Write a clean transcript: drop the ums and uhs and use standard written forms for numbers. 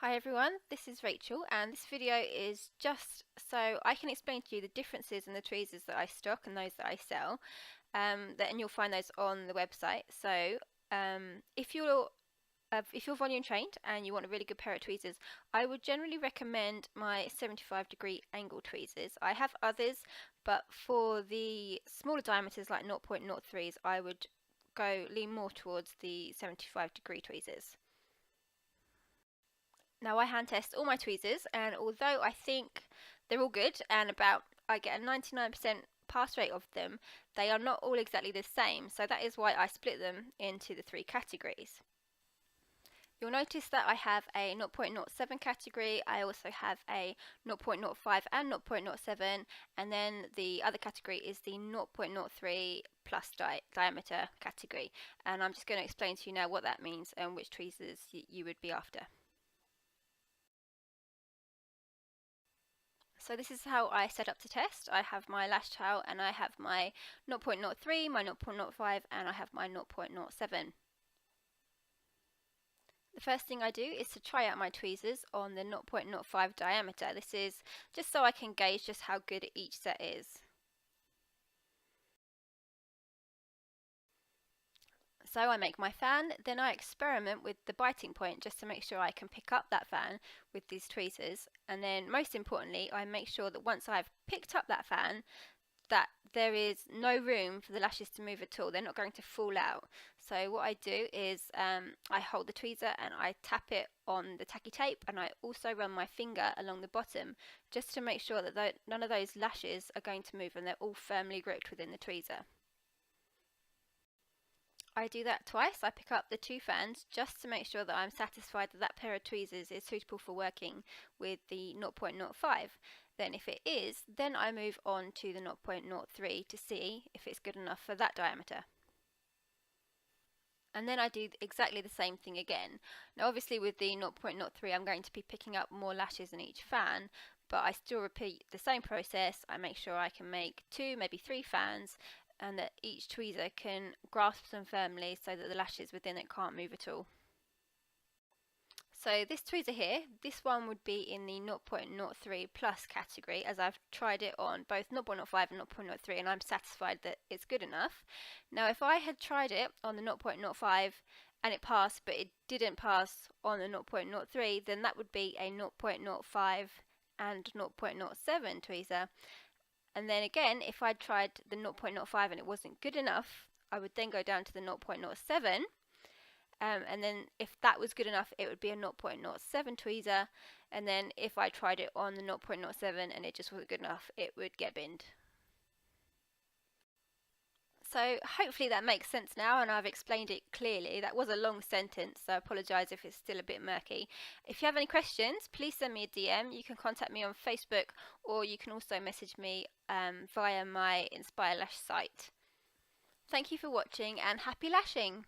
Hi everyone, this is Rachel and this video is just so I can explain to you the differences in the tweezers that I stock and those that I sell, and you'll find those on the website. So if you're volume trained and you want a really good pair of tweezers, I would generally recommend my 75-degree angle tweezers. I have others, but for the smaller diameters like 0.03s, I would lean more towards the 75-degree tweezers. Now I hand test all my tweezers, and although I think they're all good and I get a 99% pass rate of them, they are not all exactly the same, so that is why I split them into the three categories. You'll notice that I have a 0.07 category, I also have a 0.05 and 0.07, and then the other category is the 0.03 plus diameter category, and I'm just going to explain to you now what that means and which tweezers you would be after. So this is how I set up to test. I have my lash towel and I have my 0.03, my 0.05 and I have my 0.07. The first thing I do is to try out my tweezers on the 0.05 diameter. This is just so I can gauge just how good each set is. So I make my fan, then I experiment with the biting point just to make sure I can pick up that fan with these tweezers, and then most importantly I make sure that once I've picked up that fan that there is no room for the lashes to move at all. They're not going to fall out. So what I do is I hold the tweezer and I tap it on the tacky tape, and I also run my finger along the bottom just to make sure that none of those lashes are going to move and they're all firmly gripped within the tweezer. I do that twice. I pick up the two fans just to make sure that I'm satisfied that that pair of tweezers is suitable for working with the 0.05. Then if it is, then I move on to the 0.03 to see if it's good enough for that diameter. And then I do exactly the same thing again. Now obviously with the 0.03 I'm going to be picking up more lashes in each fan, but I still repeat the same process. I make sure I can make 2, maybe 3 fans, and that each tweezer can grasp them firmly so that the lashes within it can't move at all. So this tweezer here, this one would be in the 0.03 plus category, as I've tried it on both 0.05 and 0.03 and I'm satisfied that it's good enough. Now if I had tried it on the 0.05 and it passed but it didn't pass on the 0.03, then that would be a 0.05 and 0.07 tweezer. And then again, if I tried the 0.05 and it wasn't good enough, I would then go down to the 0.07, and then if that was good enough, it would be a 0.07 tweezer, and then if I tried it on the 0.07 and it just wasn't good enough, it would get binned. So hopefully that makes sense now and I've explained it clearly. That was a long sentence, so I apologise if it's still a bit murky. If you have any questions, please send me a DM. You can contact me on Facebook, or you can also message me via my Inspire Lash site. Thank you for watching and happy lashing!